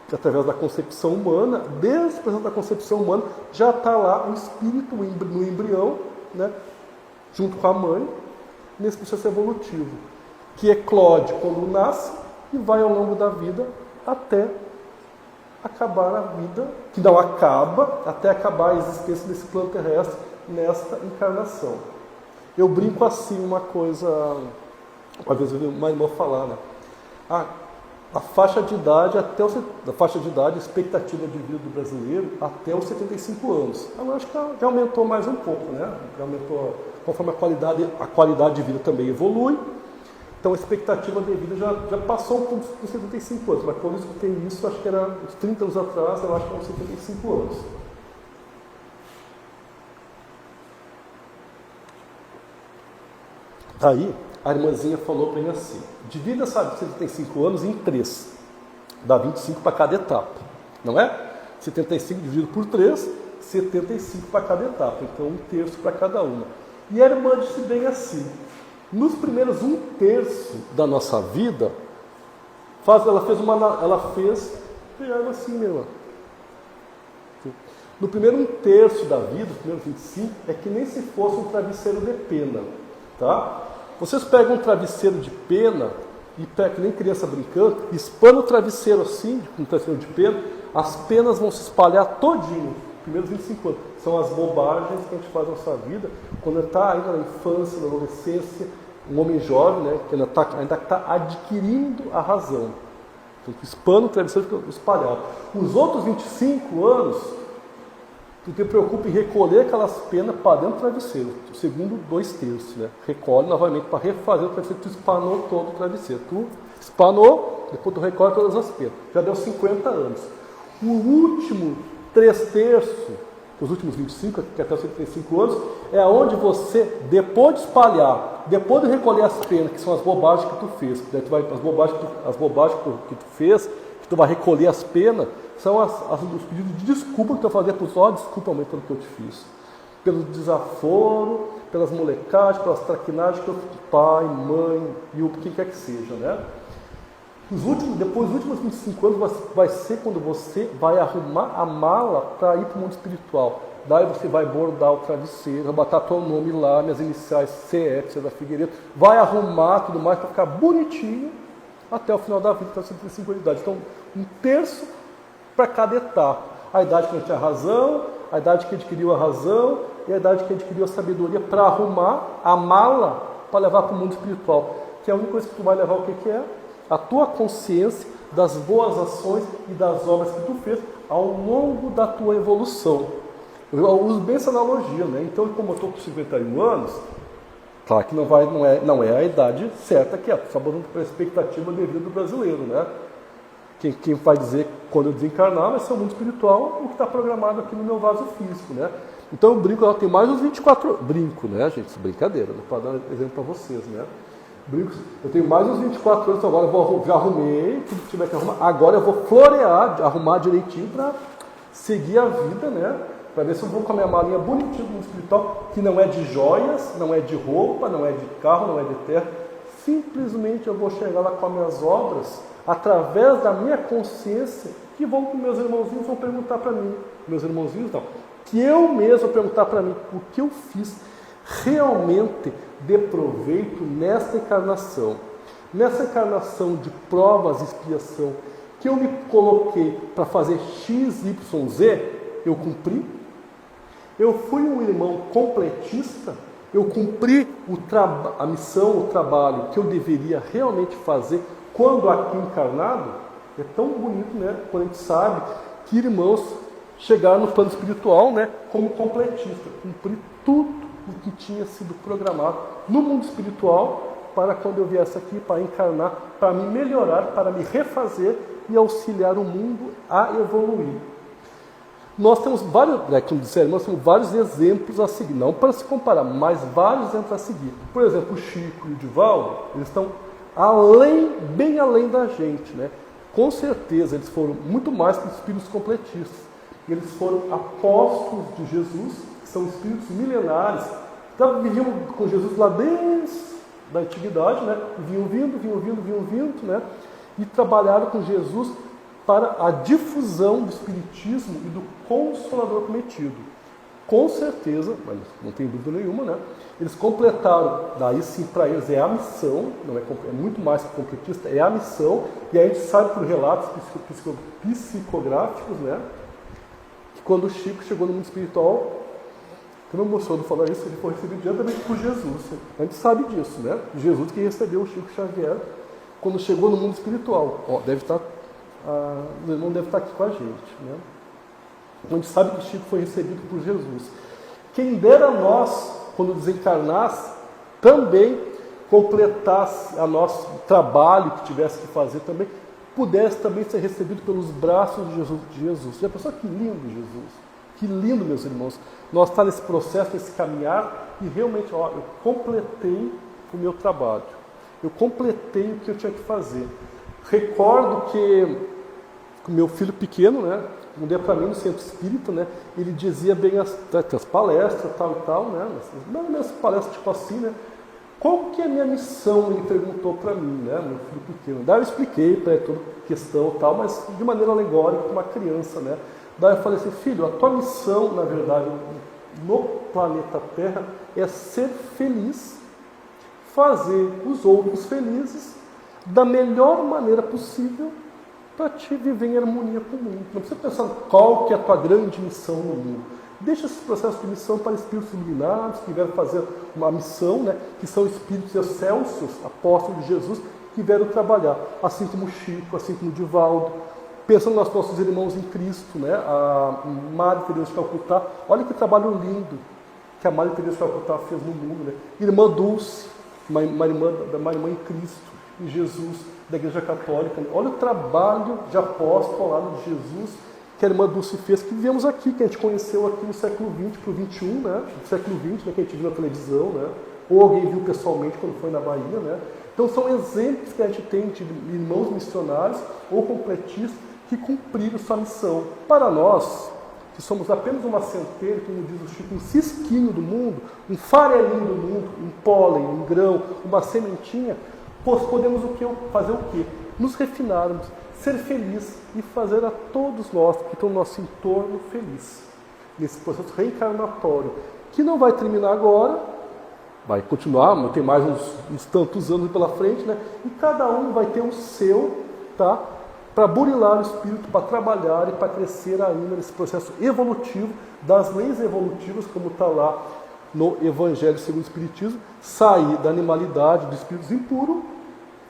Que através da concepção humana, desde o processo da concepção humana, já está lá o espírito no embrião, né? Junto com a mãe, nesse processo evolutivo, que eclode quando nasce e vai ao longo da vida até acabar a vida, que não acaba, até acabar a existência desse plano terrestre nesta encarnação. Eu brinco assim uma coisa, uma vez eu vi uma irmã falar, né? A faixa de idade, a expectativa de vida do brasileiro até os 75 anos. Agora acho que já aumentou mais um pouco, né? Já aumentou, conforme a qualidade de vida também evolui. Então a expectativa de vida já passou por 75 anos, mas quando eu escutei isso, acho que era uns 30 anos atrás, eu acho que eram 75 anos. Aí, a irmãzinha falou para mim assim, divida essa 75 anos em 3, dá 25 para cada etapa, não é? 75 dividido por 3, 75 para cada etapa, então 1/3 para cada uma. E a irmã disse bem assim, nos primeiros 1/3 da nossa vida, ela fez assim, minha irmã. No primeiro 1/3 da vida, os primeiros 25, é que nem se fosse um travesseiro de pena, tá? Vocês pegam um travesseiro de pena, e pegam, que nem criança brincando, espana o travesseiro assim, com um travesseiro de pena, as penas vão se espalhar todinho, os primeiros 25 anos. São as bobagens que a gente faz na nossa vida, quando está ainda na infância, na adolescência, um homem jovem, né, que ainda está adquirindo a razão. Então, espana o travesseiro fica espalhado. Os outros 25 anos, tu te preocupa em recolher aquelas penas para dentro do travesseiro. O segundo 2/3, né? Recolhe novamente para refazer o travesseiro. Tu espanou todo o travesseiro. Tu espanou, depois tu recolhe todas as penas. Já deu 50 anos. O último 3/3, os últimos 25, que até os 75 anos, é onde você, depois de espalhar, depois de recolher as penas, que são as bobagens que tu fez, daí tu vai, as bobagens que tu fez, que tu vai recolher as penas, são os pedidos de desculpa que tu vai fazer para os olhos, desculpa, mãe, pelo que eu te fiz. Pelo desaforo, pelas molecagens, pelas traquinagens que eu fiz, pai, mãe, e o que quer que seja, né? Depois dos últimos 25 anos vai ser quando você vai arrumar a mala para ir para o mundo espiritual. Daí você vai bordar o travesseiro, vai botar teu nome lá, minhas iniciais, CF, César Figueiredo, vai arrumar tudo mais para ficar bonitinho até o final da vida, até os 75 anos de idade. Então, 1/3 para cada etapa. A idade que a gente tinha razão, a idade que adquiriu a razão e a idade que adquiriu a sabedoria para arrumar a mala para levar para o mundo espiritual. Que é a única coisa que tu vai levar, o que é? A tua consciência das boas ações e das obras que tu fez ao longo da tua evolução. Eu uso bem essa analogia, né? Então, como eu estou com 51 anos, claro que não é a idade certa que é, só botando para a expectativa de vida do brasileiro, né? Quem vai dizer quando eu desencarnar vai ser o mundo espiritual, o que está programado aqui no meu vaso físico, né? Então eu brinco, ela tem mais uns 24 anos. Brinco, né, gente? Isso é brincadeira, né? Para dar exemplo para vocês, né? Brinco, eu tenho mais uns 24 anos, então agora eu já arrumei tudo que tiver que arrumar. Agora eu vou florear, arrumar direitinho para seguir a vida, né? Para ver se eu vou com a minha malinha bonitinha no mundo espiritual, que não é de joias, não é de roupa, não é de carro, não é de terra. Simplesmente eu vou chegar lá com as minhas obras, através da minha consciência, que vão com meus irmãozinhos, vão perguntar para mim. Meus irmãozinhos não. Que eu mesmo vou perguntar para mim o que eu fiz realmente de proveito nesta encarnação. Nessa encarnação de provas e expiação, que eu me coloquei para fazer X, Y, Z, eu cumpri? Eu fui um irmão completista? Eu cumpri a missão, o trabalho que eu deveria realmente fazer quando aqui encarnado? É tão bonito, né? Quando a gente sabe que irmãos chegaram no plano espiritual, né? Como completista, cumprir tudo o que tinha sido programado no mundo espiritual para quando eu viesse aqui, para encarnar, para me melhorar, para me refazer e auxiliar o mundo a evoluir. Nós temos vários, como disseram, nós temos vários exemplos a seguir, não para se comparar, mas vários exemplos a seguir. Por exemplo, o Chico e o Divaldo, eles estão bem além da gente, né? Com certeza, eles foram muito mais que espíritos completistas. Eles foram apóstolos de Jesus, que são espíritos milenares, que viviam com Jesus lá desde a antiguidade, né? Vinham vindo, né? E trabalharam com Jesus para a difusão do espiritismo e do Consolador prometido. Com certeza, mas não tem dúvida nenhuma, né? Eles completaram, daí sim para eles é a missão, não é muito mais que completista, é a missão, e aí a gente sabe por relatos psicográficos, né? Que quando o Chico chegou no mundo espiritual, eu não emociono falar isso, ele foi recebido diretamente por Jesus. A gente sabe disso, né? Jesus que recebeu o Chico Xavier quando chegou no mundo espiritual. Ó, o irmão deve estar aqui com a gente, né? A gente sabe que o Chico foi recebido por Jesus. Quem dera a nós, quando desencarnasse, também completasse o nosso trabalho que tivesse que fazer também, pudesse também ser recebido pelos braços de Jesus. Já pensou que lindo, Jesus? Que lindo, meus irmãos. Nós estamos nesse processo, nesse caminhar, e realmente, ó, eu completei o meu trabalho. Eu completei o que eu tinha que fazer. Recordo que o meu filho pequeno, né, um dia para mim no centro espírita, né, ele dizia bem as palestras, tal e tal, né, nas palestras tipo assim, né, qual que é a minha missão, ele perguntou para mim, né, meu filho pequeno. Daí eu expliquei para ele toda a questão e tal, mas de maneira alegórica, para uma criança, né. Daí eu falei assim, filho, a tua missão, na verdade, no planeta Terra é ser feliz, fazer os outros felizes da melhor maneira possível para te viver em harmonia com o mundo. Não precisa pensar qual que é a tua grande missão no mundo. Deixa esse processo de missão para espíritos iluminados que vieram fazer uma missão, né, que são espíritos excelstos, apóstolos de Jesus, que vieram trabalhar, assim como o Chico, assim como o Divaldo. Pensando nos nossos irmãos em Cristo, né, a Madre Teresa de Calcutá, olha que trabalho lindo que a Madre Teresa de Calcutá fez no mundo, né? Irmã Dulce, uma irmã em Cristo, em Jesus, da Igreja Católica. Olha o trabalho de apostolado de Jesus que a irmã Dulce fez, que vivemos aqui, que a gente conheceu aqui no século XX para o XXI, né? No século XX, né, que a gente viu na televisão, né? Ou alguém viu pessoalmente quando foi na Bahia, né? Então são exemplos que a gente tem de irmãos missionários ou completistas que cumpriram sua missão. Para nós, que somos apenas uma centelha, como diz o Chico, um cisquinho do mundo, um farelinho do mundo, um pólen, um grão, uma sementinha, podemos fazer o quê? Nos refinarmos, ser feliz e fazer a todos nós que estão no nosso entorno feliz. Nesse processo reencarnatório, que não vai terminar agora, vai continuar, tem mais uns tantos anos pela frente, né? E cada um vai ter o seu, tá? Para burilar o espírito, para trabalhar e para crescer ainda nesse processo evolutivo, das leis evolutivas, como está lá no Evangelho segundo o Espiritismo, sair da animalidade, do espírito impuro,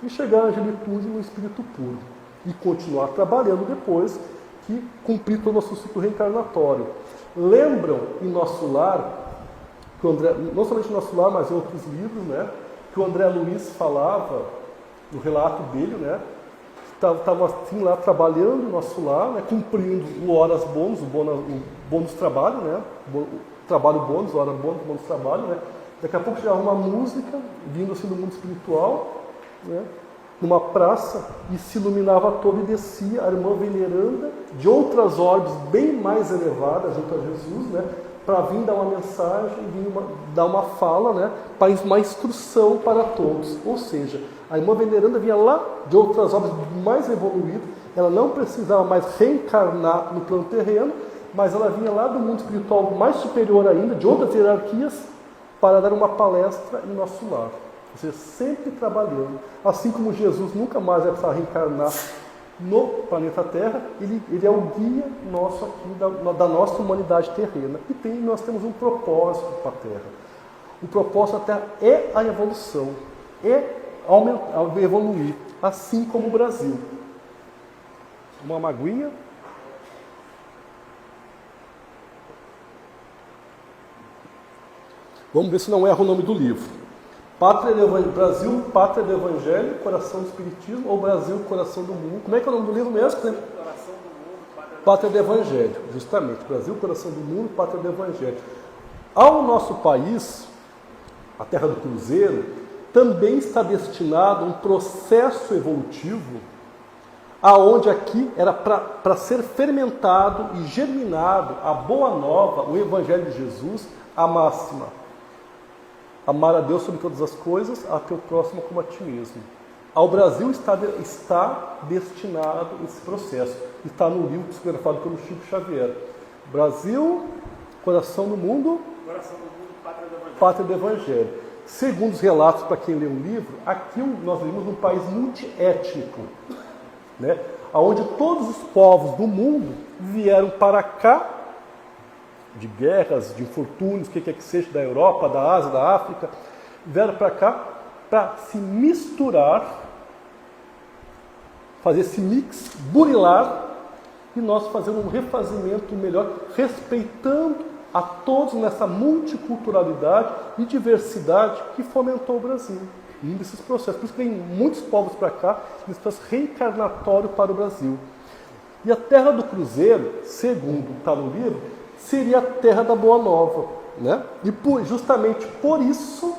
e chegar à angelitude no espírito puro. E continuar trabalhando depois que cumprir todo o nosso ciclo reencarnatório. Lembram em Nosso Lar, que o André, não somente em Nosso Lar, mas em outros livros, né, que o André Luiz falava, no relato dele, né, estava assim lá trabalhando no Nosso Lar, né, cumprindo o horas bônus, o bônus trabalho, né, o trabalho bônus, hora bônus trabalho, né. Daqui a pouco chegava uma música, vindo assim do mundo espiritual, né, numa praça, e se iluminava toda e descia a irmã veneranda de outras orbes bem mais elevadas junto a Jesus, né, para vir dar uma mensagem, dar uma fala, né, para uma instrução para todos. Ou seja, a irmã veneranda vinha lá de outras obras mais evoluídas, ela não precisava mais reencarnar no plano terreno, mas ela vinha lá do mundo espiritual mais superior ainda, de outras hierarquias, para dar uma palestra em Nosso Lar. Ou seja, sempre trabalhando. Assim como Jesus nunca mais vai precisar reencarnar no planeta Terra, ele é o guia nosso aqui, da nossa humanidade terrena. E nós temos um propósito para a Terra. O propósito da Terra é a evolução, é evoluir, assim como o Brasil. Uma maguinha. Vamos ver se não erra o nome do livro. Brasil, pátria do Evangelho, coração do Espiritismo, ou Brasil, coração do mundo. Como é que é o nome do livro mesmo? Coração do mundo, Pátria do Evangelho, justamente. Brasil, coração do mundo, pátria do Evangelho. Ao nosso país, a terra do Cruzeiro, também está destinado a um processo evolutivo, aonde aqui era para ser fermentado e germinado a boa nova, o Evangelho de Jesus, a máxima: amar a Deus sobre todas as coisas, a teu próximo como a ti mesmo. Ao Brasil está destinado esse processo. Está no livro psicografado pelo Chico Xavier. Brasil, coração do mundo, pátria do Evangelho. Segundo os relatos, para quem lê o livro, aqui nós vivemos num país multiétnico, né? Onde todos os povos do mundo vieram para cá, de guerras, de infortúnios, o que quer que seja, da Europa, da Ásia, da África, vieram para cá para se misturar, fazer esse mix, burilar, e nós fazemos um refazimento melhor, respeitando a todos nessa multiculturalidade e diversidade que fomentou o Brasil. Um desses processos. Por isso que vem muitos povos para cá, esse processo reencarnatório para o Brasil. E a terra do Cruzeiro, segundo está no livro, seria a terra da Boa Nova, né? E justamente por isso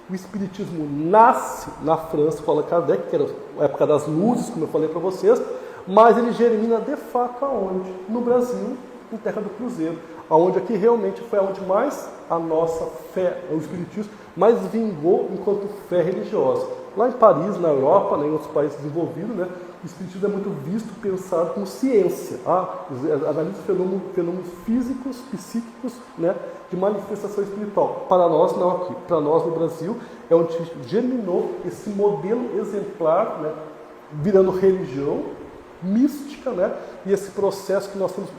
o Espiritismo nasce na França, fala Kardec, que era a época das luzes, como eu falei para vocês, mas ele germina de fato aonde? No Brasil, em terra do Cruzeiro, aonde aqui realmente foi aonde mais a nossa fé, o Espiritismo, mais vingou enquanto fé religiosa. Lá em Paris, na Europa, né, em outros países desenvolvidos, né, o Espiritismo é muito visto, pensado como ciência. Analisa fenômenos físicos, psíquicos, né, de manifestação espiritual. Para nós, não aqui. Para nós, no Brasil, é onde germinou esse modelo exemplar, né, virando religião mística, né, e esse processo que nós temos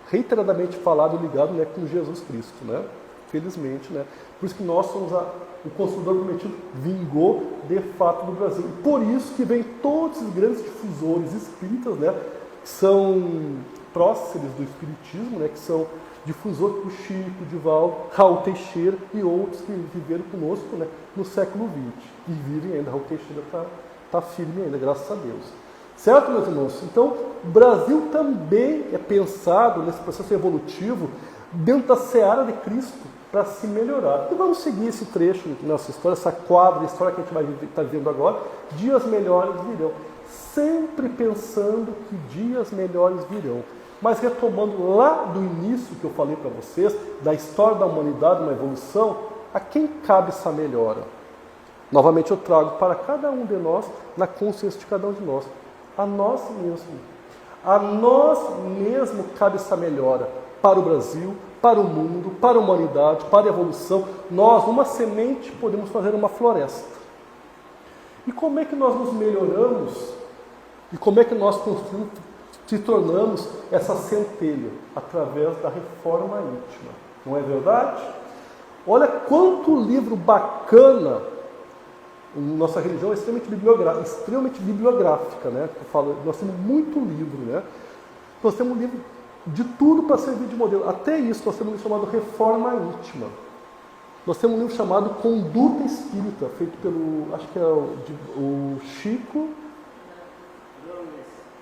reiteradamente falado e ligado, né, com Jesus Cristo, né? Felizmente, né? Por isso que nós somos o Consolador Prometido vingou de fato no Brasil. E por isso que vem todos os grandes difusores espíritas, né, que são próceres do Espiritismo, né, que são difusores, o Chico, o Divaldo, Raul Teixeira e outros que viveram conosco, né, no século XX. E vivem ainda. Raul Teixeira está firme ainda, graças a Deus. Certo, meus irmãos? Então, o Brasil também é pensado nesse processo evolutivo dentro da seara de Cristo para se melhorar. E vamos seguir esse trecho da nossa história, essa quadra de história que a gente vai estar vendo agora. Dias melhores virão. Sempre pensando que dias melhores virão. Mas retomando lá do início que eu falei para vocês, da história da humanidade, uma evolução, a quem cabe essa melhora? Novamente eu trago para cada um de nós, na consciência de cada um de nós. A nós mesmos. A nós mesmos cabe essa melhora para o Brasil, para o mundo, para a humanidade, para a evolução. Nós, uma semente, podemos fazer uma floresta. E como é que nós nos melhoramos? E como é que nós construímos, se tornamos essa centelha? Através da reforma íntima. Não é verdade? Olha quanto livro bacana. Nossa religião é extremamente bibliográfica, né? Eu falo, nós temos muito livro, né? Nós temos um livro de tudo para servir de modelo. Até isso, nós temos um livro chamado Reforma Íntima. Nós temos um livro chamado Conduta Espírita, feito pelo, acho que é o Chico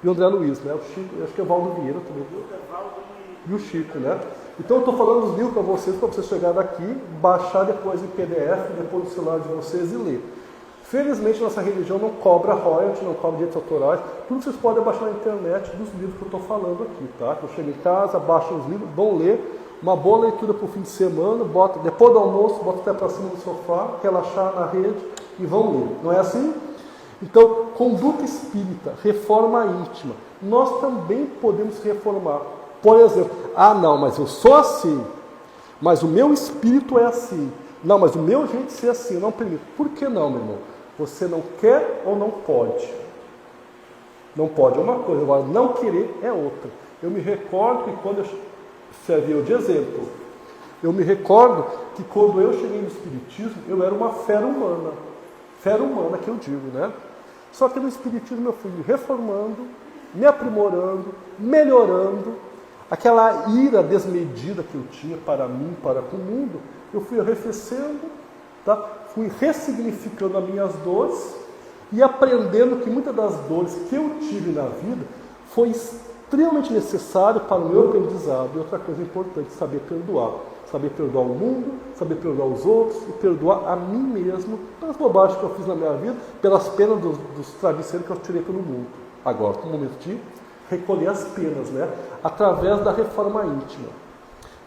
e o André Luiz, né? O Chico, acho que é o Valdo Vieira também. E o Chico, né? Então eu estou falando dos livros para vocês chegarem daqui, baixar depois em PDF, depois no celular de vocês e ler. Felizmente, nossa religião não cobra royalties, não cobra direitos autorais. Tudo vocês podem baixar na internet dos livros que eu estou falando aqui, tá? Eu chego em casa, baixo os livros, vão ler. Uma boa leitura para o fim de semana, depois do almoço, bota até para cima do sofá, relaxar na rede e vão ler. Não é assim? Então, conduta espírita, reforma íntima. Nós também podemos reformar. Por exemplo, não, mas eu sou assim. Mas o meu espírito é assim. Não, mas o meu jeito de ser assim, eu não permito. Por que não, meu irmão? Você não quer ou não pode? Não pode é uma coisa, agora não querer é outra. Eu me recordo que quando eu servi de exemplo, eu me recordo que quando eu cheguei no Espiritismo, eu era uma fera humana que eu digo, né? Só que no Espiritismo eu fui me reformando, me aprimorando, melhorando. Aquela ira desmedida que eu tinha para mim, para com o mundo, eu fui arrefecendo, tá? fui ressignificando as minhas dores e aprendendo que muitas das dores que eu tive na vida foi extremamente necessário para o meu aprendizado. E outra coisa importante, saber perdoar. Saber perdoar o mundo, saber perdoar os outros e perdoar a mim mesmo pelas bobagens que eu fiz na minha vida, pelas penas dos travesseiros que eu tirei pelo mundo. Agora, no momento de recolher as penas, né? Através da reforma íntima.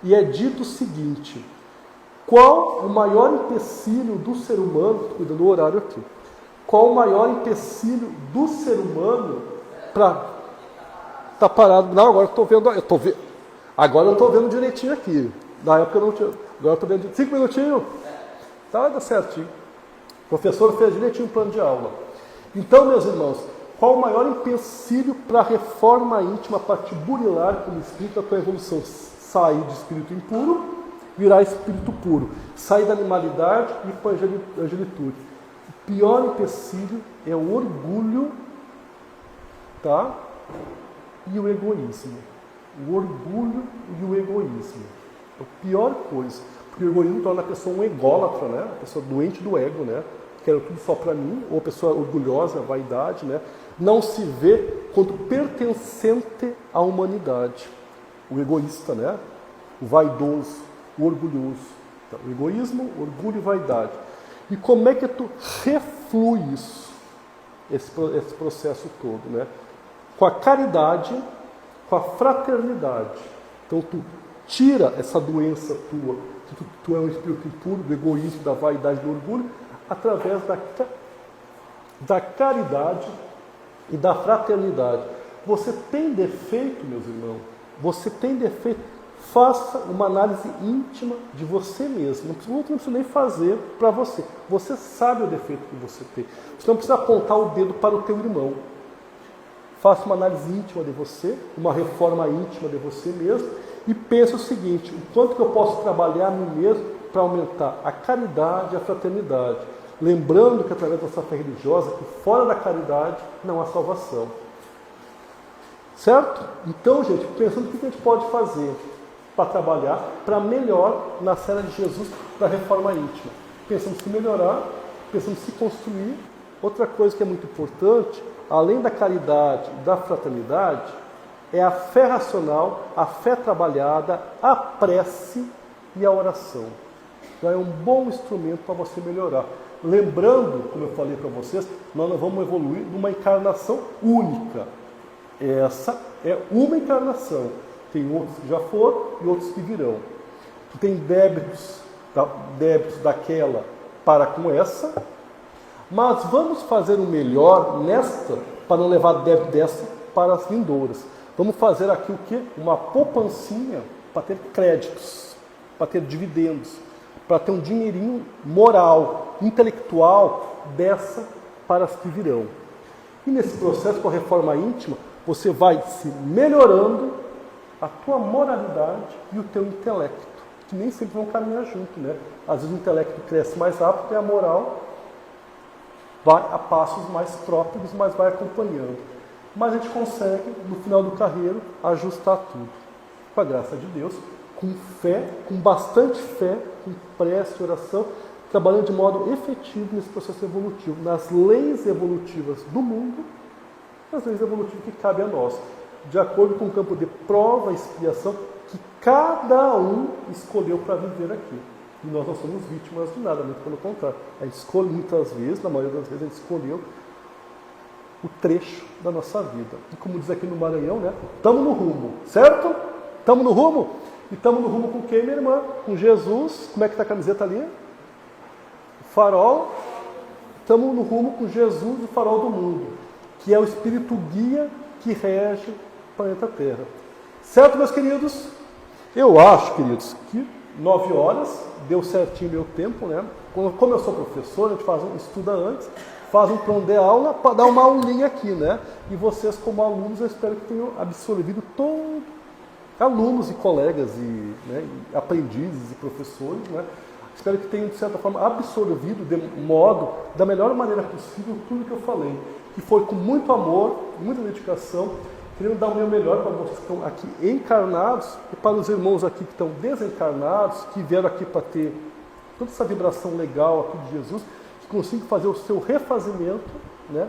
E é dito o seguinte: qual o maior empecilho do ser humano, cuidando do horário aqui, qual o maior empecilho do ser humano para... Tá parado. Não, agora agora eu estou vendo direitinho aqui. Na época eu não tinha. Agora eu estou vendo 5 minutinhos. Tá, dá certinho. O professor fez direitinho o plano de aula. Então, meus irmãos, qual o maior empecilho para a reforma íntima, para te burilar como espírito, a tua evolução? Sair de espírito impuro, virar espírito puro. Sair da animalidade e ir para a angelitude. O pior empecilho é o orgulho, tá? E o egoísmo. O orgulho e o egoísmo. É a pior coisa. Porque o egoísmo torna a pessoa um ególatra, né? A pessoa doente do ego, né? Quero tudo só para mim. Ou a pessoa orgulhosa, vaidade, né? Não se vê quanto pertencente à humanidade. O egoísta, né? O vaidoso, o orgulhoso. Então, o egoísmo, orgulho e vaidade. E como é que tu reflui isso? Esse processo todo, né? Com a caridade, com a fraternidade. Então tu tira essa doença tua, que tu é um espírito impuro, do egoísmo, da vaidade, do orgulho, através da caridade e da fraternidade. Você tem defeito, meus irmãos? Você tem defeito? Faça uma análise íntima de você mesmo. Não precisa nem fazer para você. Você sabe o defeito que você tem. Você não precisa apontar o dedo para o teu irmão. Faça uma análise íntima de você, uma reforma íntima de você mesmo e pense o seguinte: o quanto que eu posso trabalhar a mim mesmo para aumentar a caridade e a fraternidade. Lembrando que através da nossa fé religiosa, que fora da caridade não há salvação. Certo? Então, gente, pensando o que a gente pode fazer para trabalhar, para melhor na cena de Jesus, para a reforma íntima. Pensamos em se melhorar, pensamos em se construir. Outra coisa que é muito importante, além da caridade e da fraternidade, é a fé racional, a fé trabalhada, a prece e a oração. Então é um bom instrumento para você melhorar. Lembrando, como eu falei para vocês, nós não vamos evoluir numa encarnação única. Essa é uma encarnação. Tem outros que já foram e outros que virão. Tem débitos daquela para com essa, mas vamos fazer o melhor nesta, para não levar débito dessa para as vindouras. Vamos fazer aqui o quê? Uma poupancinha para ter créditos, para ter dividendos, para ter um dinheirinho moral, intelectual dessa para as que virão. E nesse processo, com a reforma íntima, você vai se melhorando a tua moralidade e o teu intelecto, que nem sempre vão caminhar junto, né? Às vezes o intelecto cresce mais rápido e a moral vai a passos mais próprios, mas vai acompanhando. Mas a gente consegue, no final do carreiro, ajustar tudo. Com a graça de Deus, com fé, com bastante fé, com prece e oração, trabalhando de modo efetivo nesse processo evolutivo, nas leis evolutivas do mundo, nas leis evolutivas que cabem a nós, de acordo com o campo de prova e expiação que cada um escolheu para viver aqui. E nós não somos vítimas de nada, muito pelo contrário. A gente escolhe muitas vezes, na maioria das vezes, a gente escolheu o trecho da nossa vida. E como diz aqui no Maranhão, né? Estamos no rumo, certo? Estamos no rumo? E estamos no rumo com quem, minha irmã? Com Jesus. Como é que está a camiseta ali? O farol. Estamos no rumo com Jesus, o farol do mundo, que é o Espírito guia que rege o planeta Terra. Certo, meus queridos? Eu acho, queridos, que 9 horas, deu certinho meu tempo, né? Como eu sou professor, a gente estuda antes, faz um plano de aula para dar uma aulinha aqui, né? E vocês, como alunos, eu espero que tenham absorvido todo, alunos e colegas, e aprendizes e professores, né? Espero que tenham, de certa forma, absorvido da melhor maneira possível, tudo que eu falei. Que foi com muito amor, muita dedicação, querendo dar o meu melhor para vocês que estão aqui encarnados e para os irmãos aqui que estão desencarnados, que vieram aqui para ter toda essa vibração legal aqui de Jesus, que consiga fazer o seu refazimento, né?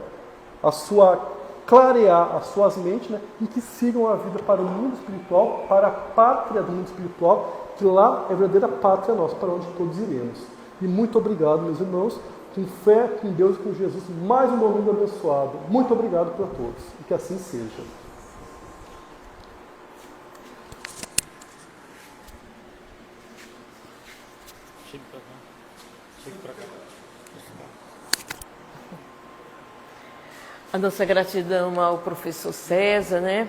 Clarear as suas mentes, né? E que sigam a vida para o mundo espiritual, para a pátria do mundo espiritual, que lá é a verdadeira pátria nossa, para onde todos iremos. E muito obrigado, meus irmãos, com fé, com Deus e com Jesus, mais um domingo abençoado. Muito obrigado para todos, e que assim seja. Chega para cá. A nossa gratidão ao professor César, né,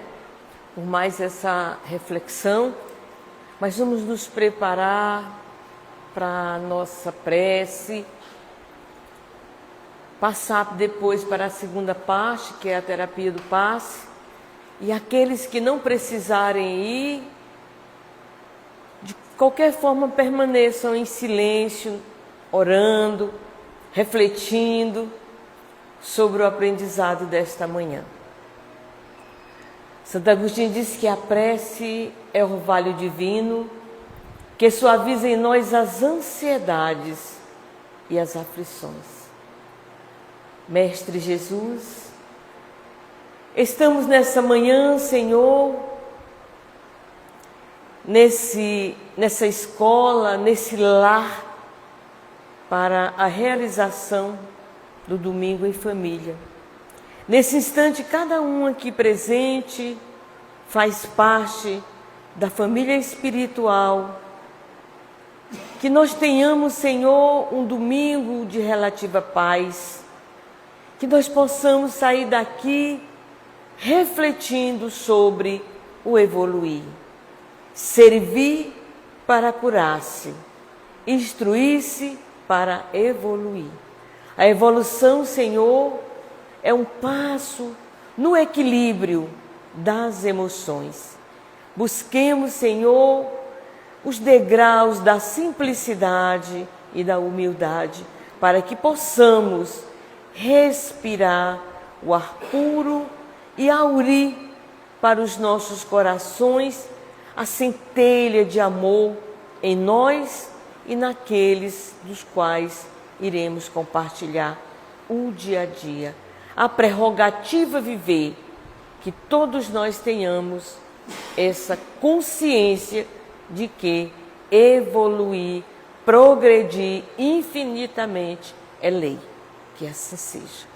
por mais essa reflexão. Mas vamos nos preparar para a nossa prece, passar depois para a segunda parte, que é a terapia do passe, e aqueles que não precisarem ir, de qualquer forma permaneçam em silêncio, orando, refletindo sobre o aprendizado desta manhã. Santo Agostinho diz que a prece é o orvalho divino que suaviza em nós as ansiedades e as aflições. Mestre Jesus, estamos nessa manhã, Senhor, nessa escola, nesse lar, para a realização do domingo em família. Nesse instante, cada um aqui presente faz parte da família espiritual. Que nós tenhamos, Senhor, um domingo de relativa paz. Que nós possamos sair daqui refletindo sobre o evoluir. Servir para curar-se. Instruir-se para evoluir. A evolução, Senhor, é um passo no equilíbrio das emoções. Busquemos, Senhor, os degraus da simplicidade e da humildade, para que possamos respirar o ar puro e aurir para os nossos corações a centelha de amor em nós e naqueles dos quais iremos compartilhar o dia a dia. A prerrogativa viver, que todos nós tenhamos essa consciência de que evoluir, progredir infinitamente é lei. Que assim seja.